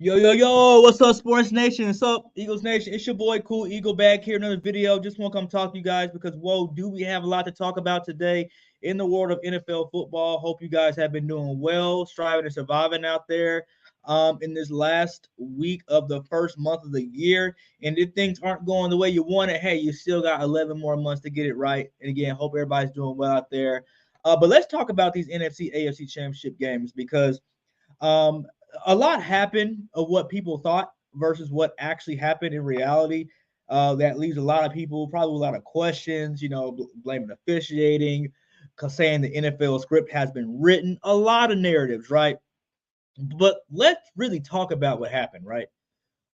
Yo, yo, yo, what's up, Sports Nation? What's up, Eagles Nation? It's your boy, Cool Eagle, back here. Another video. Just want to come talk to you guys because, whoa, do we have a lot to talk about today in the world of NFL football. Hope you guys have been doing well, striving and surviving out there in this last week of the first month of the year. And if things aren't going the way you want it, hey, you still got 11 more months to get it right. And again, hope everybody's doing well out there. But let's talk about these NFC, AFC championship games because um, a lot happened of what people thought versus what actually happened in reality. That leaves a lot of people probably a lot of questions. Blaming officiating, cause saying the NFL script has been written. A lot of narratives, right? But let's really talk about what happened, right?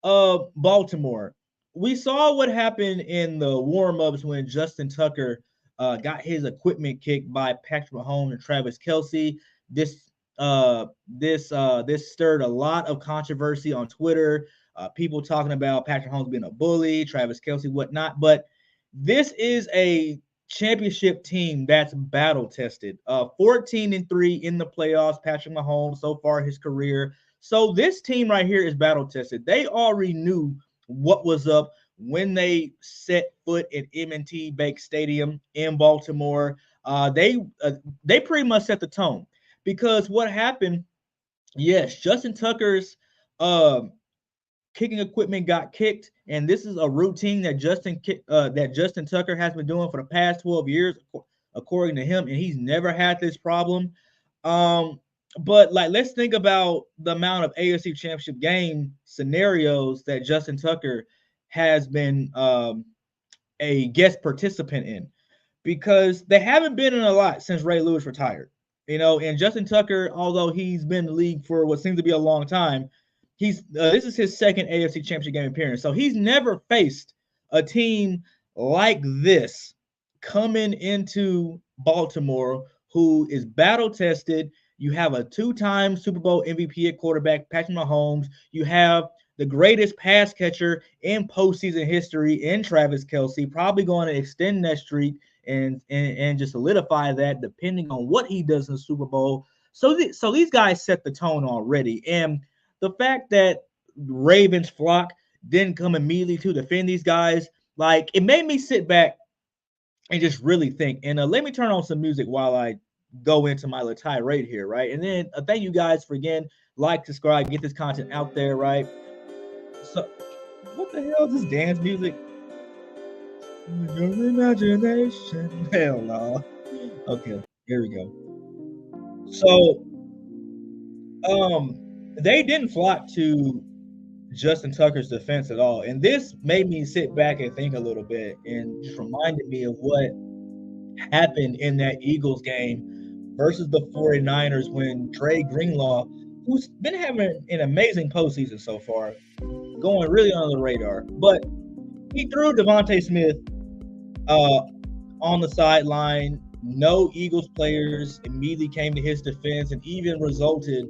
Baltimore. We saw what happened in the warm-ups when Justin Tucker got his equipment kicked by Patrick Mahomes and Travis Kelsey. This stirred a lot of controversy on Twitter. People talking about Patrick Mahomes being a bully, Travis Kelsey, whatnot. But this is a championship team that's battle tested. 14-3 in the playoffs. Patrick Mahomes so far his career. So this team right here is battle tested. They already knew what was up when they set foot in M&T Bank Stadium in Baltimore. They pretty much set the tone because what happened? Yes, Justin Tucker's kicking equipment got kicked, and this is a routine that Justin Tucker has been doing for the past 12 years, according to him, and he's never had this problem. But like, let's think about the amount of AFC Championship game scenarios that Justin Tucker has been a guest participant in, because they haven't been in a lot since Ray Lewis retired. And Justin Tucker, although he's been in the league for what seems to be a long time, he's this is his second AFC Championship game appearance. So he's never faced a team like this coming into Baltimore who is battle tested. You have a two-time Super Bowl MVP at quarterback, Patrick Mahomes. You have the greatest pass catcher in postseason history in Travis Kelsey, probably going to extend that streak and just solidify that depending on what he does in the Super Bowl. So these guys set the tone already. And the fact that Ravens flock didn't come immediately to defend these guys, like, it made me sit back and just really think. And let me turn on some music while I go into my little tirade here, right? And then thank you guys for, again, like, subscribe, get this content out there, right? So what the hell is this dance music? Your imagination. Hell no. Okay, here we go. So they didn't flock to Justin Tucker's defense at all. And this made me sit back and think a little bit and just reminded me of what happened in that Eagles game versus the 49ers when Dre Greenlaw, who's been having an amazing postseason so far, going really under the radar, but he threw Devontae Smith on the sideline. No Eagles players immediately came to his defense and even resulted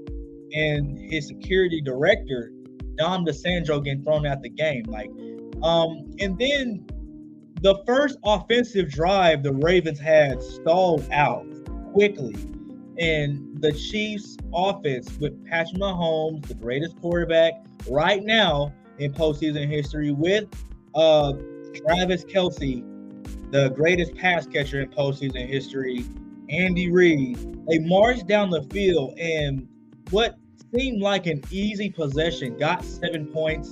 in his security director, Dom DeSandro, getting thrown out the game. And then the first offensive drive the Ravens had stalled out quickly. And the Chiefs offense with Patrick Mahomes, the greatest quarterback right now in postseason history, with Travis Kelsey, the greatest pass catcher in postseason history, Andy Reid, they marched down the field and what seemed like an easy possession, got 7 points,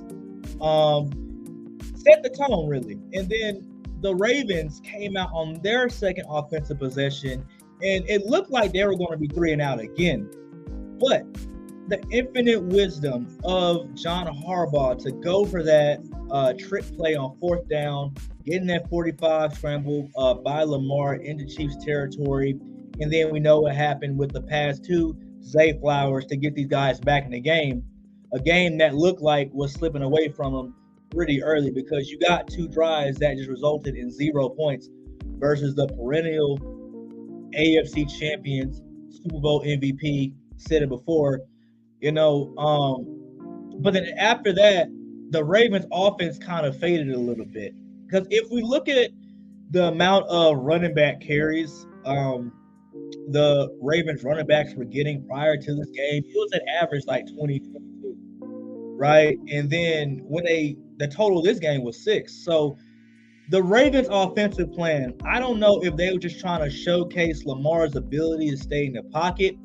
set the tone really. And then the Ravens came out on their second offensive possession, and it looked like they were going to be 3 and out again. But the infinite wisdom of John Harbaugh to go for that trick play on fourth down, getting that 45 scramble by Lamar into Chiefs territory. And then we know what happened with the pass to Zay Flowers to get these guys back in the game. A game that looked like was slipping away from them pretty early because you got 2 drives that just resulted in 0 points versus the perennial AFC champions, Super Bowl MVP, said it before, but then after that, the Ravens offense kind of faded a little bit. Because if we look at the amount of running back carries the Ravens running backs were getting prior to this game, it was an average like 20, 22. right? And then when the total of this game was 6. So the Ravens' offensive plan, I don't know if they were just trying to showcase Lamar's ability to stay in the pocket,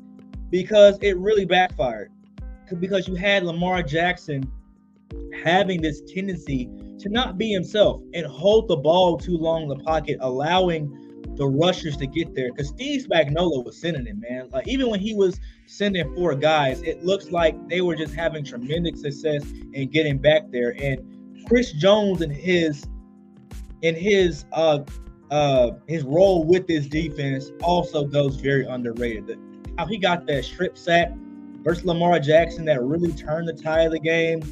because it really backfired. Because you had Lamar Jackson having this tendency to not be himself and hold the ball too long in the pocket, allowing the rushers to get there. Because Steve Spagnuolo was sending it, man. Like, even when he was sending 4 guys, it looks like they were just having tremendous success in getting back there. And Chris Jones and his role with this defense also goes very underrated. How he got that strip sack versus Lamar Jackson that really turned the tide of the game,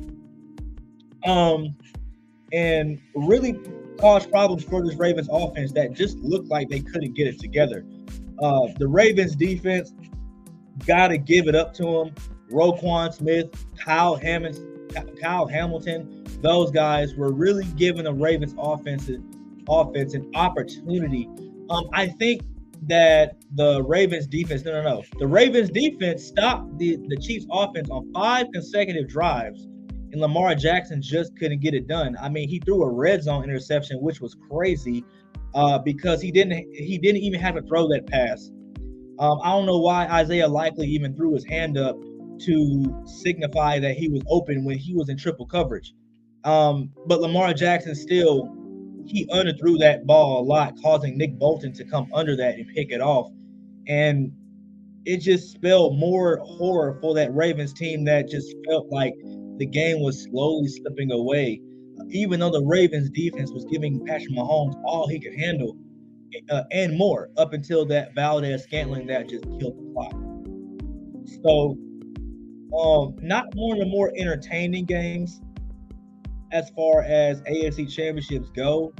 and really caused problems for this Ravens offense that just looked like they couldn't get it together. The Ravens defense, got to give it up to them. Roquan Smith, Kyle Hamilton, those guys were really giving the Ravens offense an opportunity. I think that the Ravens defense, the Ravens defense stopped the Chiefs offense on 5 consecutive drives, and Lamar Jackson just couldn't get it done. I mean, he threw a red zone interception, which was crazy, because he didn't even have to throw that pass. I don't know why Isaiah Likely even threw his hand up to signify that he was open when he was in triple coverage. But Lamar Jackson still, he underthrew that ball a lot, causing Nick Bolton to come under that and pick it off. And it just spelled more horror for that Ravens team that just felt like the game was slowly slipping away. Even though the Ravens defense was giving Patrick Mahomes all he could handle, and more, up until that Valdez-Scantling that just killed the clock. So, not one of the more entertaining games as far as AFC championships go.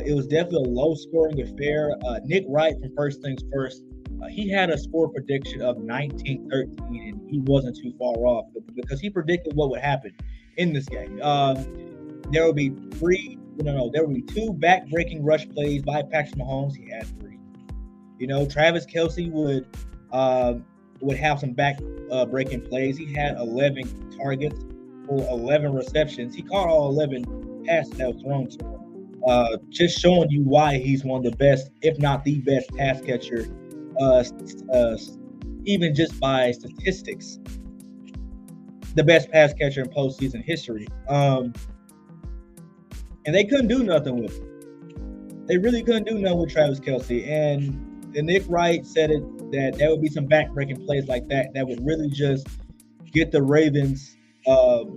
It was definitely a low-scoring affair. Nick Wright from First Things First, he had a score prediction of 19-13, and he wasn't too far off because he predicted what would happen in this game. There would be 2 back-breaking rush plays by Patrick Mahomes. He had 3. Travis Kelce would have some back-breaking plays. He had 11 targets for 11 receptions. He caught all 11 passes that were thrown to him. Just showing you why he's one of the best, if not the best, pass catcher, even just by statistics, the best pass catcher in postseason history. And they couldn't do nothing with him. They really couldn't do nothing with Travis Kelce. And Nick Wright said that there would be some back-breaking plays like that would really just get the Ravens, out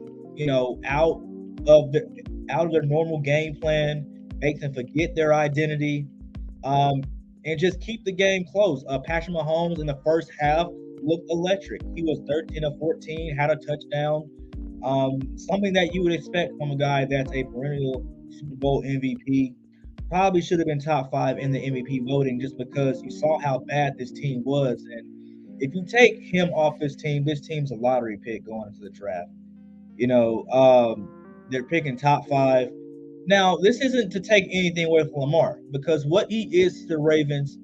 of their normal game plan, make them forget their identity, and just keep the game close. Patrick Mahomes in the first half looked electric. He was 13 of 14, had a touchdown. Something that you would expect from a guy that's a perennial Super Bowl MVP. Probably should have been top 5 in the MVP voting, just because you saw how bad this team was. And if you take him off this team's a lottery pick going into the draft. They're picking top 5. Now, this isn't to take anything away from Lamar, because what he is to the Ravens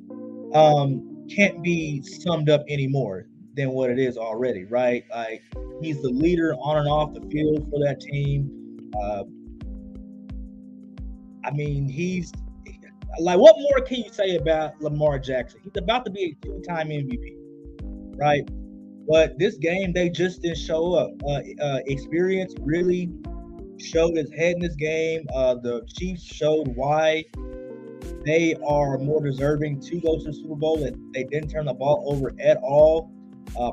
can't be summed up any more than what it is already, right? Like, he's the leader on and off the field for that team. He's like, what more can you say about Lamar Jackson? He's about to be a 2-time MVP, right? But this game, they just didn't show up. Experience really showed his head in this game. The Chiefs showed why they are more deserving to go to the Super Bowl. That they didn't turn the ball over at all.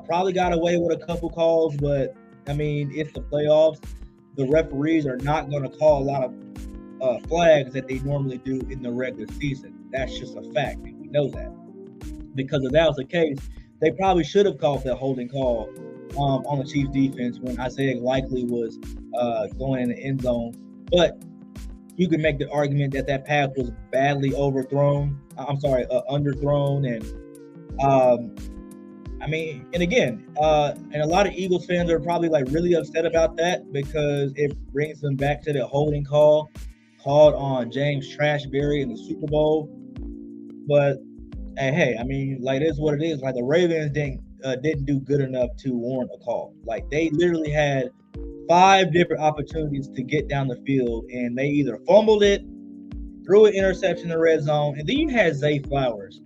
Probably got away with a couple calls, but it's the playoffs. The referees are not going to call a lot of flags that they normally do in the regular season. That's just a fact, and we know that. Because if that was the case, they probably should have called that holding call on the Chiefs defense when Isaiah Likely was going in the end zone. But you can make the argument that pass was badly underthrown, and a lot of Eagles fans are probably really upset about that, because it brings them back to the holding call called on James Trashberry in the Super Bowl. But hey, it is what it is. Like, the Ravens didn't do good enough to warrant a call. Like, they literally had 5 different opportunities to get down the field, and they either fumbled it, threw an interception in the red zone, and then you had Zay Flowers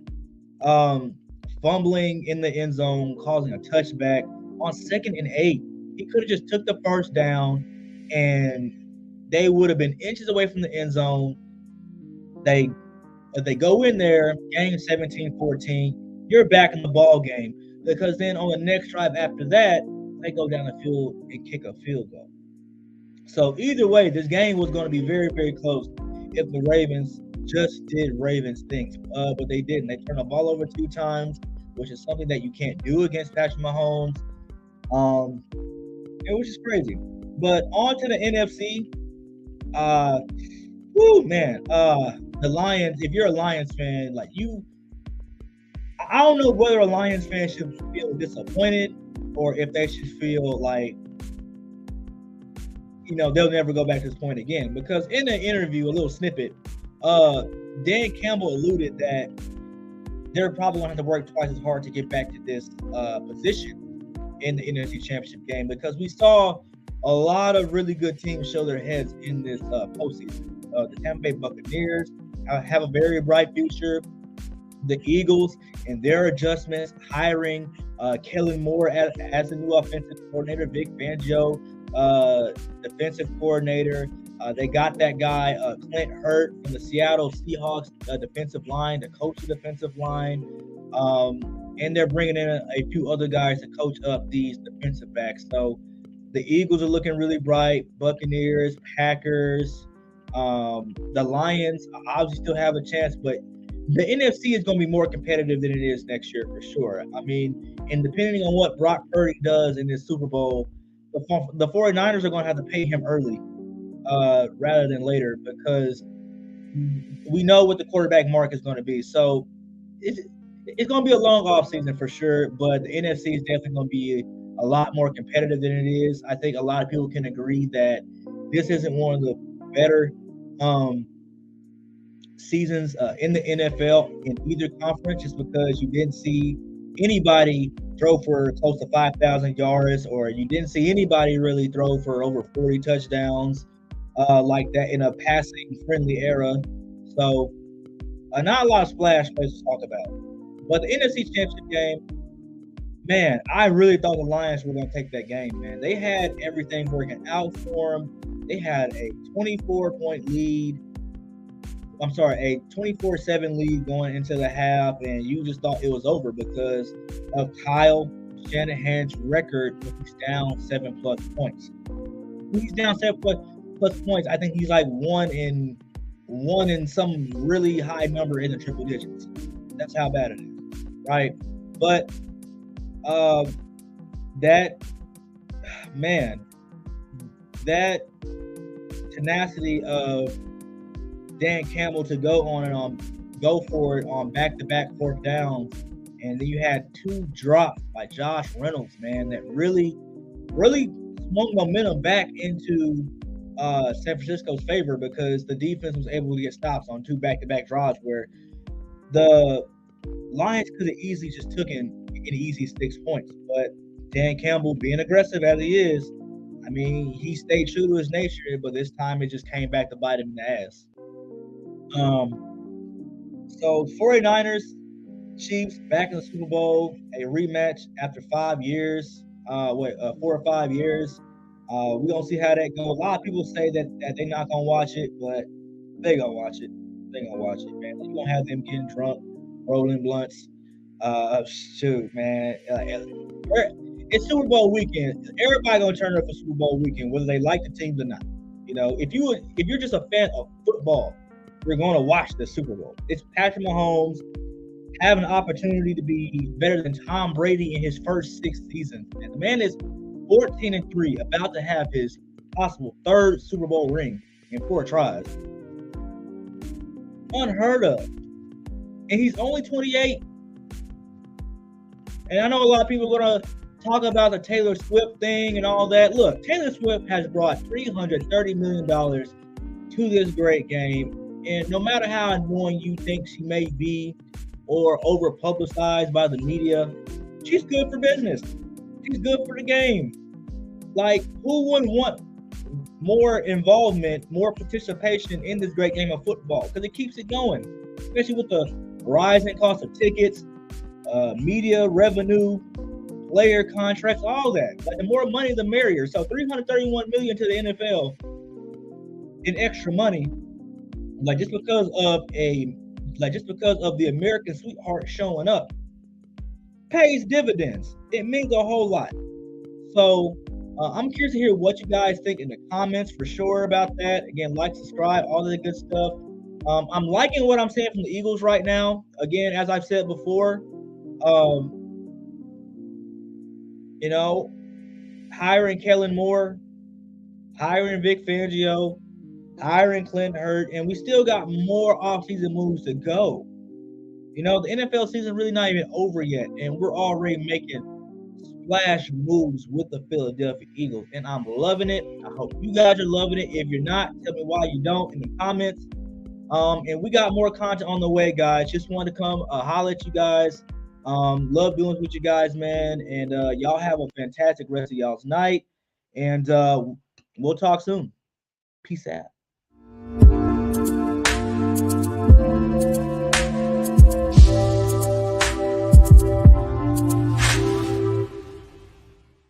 fumbling in the end zone, causing a touchback on 2nd and 8. He could have just took the first down, and they would have been inches away from the end zone. They go in there, game 17-14, you're back in the ball game, because then on the next drive after that, they go down the field and kick a field goal. So either way, this game was going to be very, very close if the Ravens just did Ravens things, but they didn't. They turned the ball over 2 times, which is something that you can't do against Patrick Mahomes. It was just crazy. But on to the NFC. The Lions. If you're a Lions fan, I don't know whether a Lions fan should feel disappointed or if they should feel like, they'll never go back to this point again. Because in an interview, a little snippet, Dan Campbell alluded that they're probably going to have to work twice as hard to get back to this position in the NFC Championship game, because we saw a lot of really good teams show their heads in this postseason. The Tampa Bay Buccaneers have a very bright future. The Eagles and their adjustments, hiring Kellen Moore as the new offensive coordinator, Vic Fangio, defensive coordinator. They got that guy, Clint Hurt from the Seattle Seahawks defensive line, to coach the defensive line. And they're bringing in a few other guys to coach up these defensive backs. So the Eagles are looking really bright. Buccaneers, Packers, the Lions obviously still have a chance, but the NFC is going to be more competitive than it is next year for sure. I mean, and depending on what Brock Purdy does in this Super Bowl, the 49ers are going to have to pay him early rather than later, because we know what the quarterback market is going to be. So it's going to be a long offseason for sure, but the NFC is definitely going to be a lot more competitive than it is. I think a lot of people can agree that this isn't one of the better seasons in the NFL in either conference, just because you didn't see anybody throw for close to 5,000 yards, or you didn't see anybody really throw for over 40 touchdowns like that in a passing-friendly era. So not a lot of splash plays to talk about. But the NFC Championship game, man, I really thought the Lions were going to take that game, man. They had everything working out for them. They had a 24-point lead. A 24-7 lead going into the half, and you just thought it was over because of Kyle Shanahan's record when he's down 7+ points. When he's down 7+ points, I think he's like one in some really high number in the triple digits. That's how bad it is, right? But that tenacity of Dan Campbell to go for it on back-to-back 4th downs, and then you had 2 drops by Josh Reynolds, man, that really swung momentum back into San Francisco's favor, because the defense was able to get stops on 2 back-to-back drives where the Lions could have easily just taken an easy 6 points. But Dan Campbell, being aggressive as he is, I mean, he stayed true to his nature, but this time it just came back to bite him in the ass. So 49ers, Chiefs back in the Super Bowl, a rematch after 5 years, 4 or 5 years. We're going to see how that goes. A lot of people say that they're not going to watch it, but they're going to watch it. They're going to watch it, man. You're going to have them getting drunk, rolling blunts. Shoot, man. It's Super Bowl weekend. Everybody going to turn up for Super Bowl weekend, whether they like the teams or not. If you're just a fan of football, you're going to watch the Super Bowl. It's Patrick Mahomes having an opportunity to be better than Tom Brady in his first 6 seasons. And the man is 14-3, about to have his possible 3rd Super Bowl ring in 4 tries. Unheard of. And he's only 28. And I know a lot of people are going to talk about the Taylor Swift thing and all that. Look, Taylor Swift has brought $330 million to this great game. And no matter how annoying you think she may be or over-publicized by the media, she's good for business. She's good for the game. Like, who wouldn't want more involvement, more participation in this great game of football? Because it keeps it going, especially with the rising cost of tickets, media revenue, player contracts, all that. Like, the more money, the merrier. So $331 million to the NFL in extra money, just because of the American sweetheart showing up, pays dividends. It means a whole lot. So I'm curious to hear what you guys think in the comments for sure about that. Again, like, subscribe, all of the good stuff. I'm liking what I'm saying from the Eagles right now. Again, as I've said before, hiring Kellen Moore, hiring Vic Fangio, hiring Clint Hurd, and we still got more offseason moves to go. The NFL season really not even over yet, and we're already making splash moves with the Philadelphia Eagles, and I'm loving it. I hope you guys are loving it. If you're not, tell me why you don't in the comments. And we got more content on the way, guys. Just wanted to come holler at you guys. Love doing this with you guys, man. And y'all have a fantastic rest of y'all's night. And we'll talk soon. Peace out.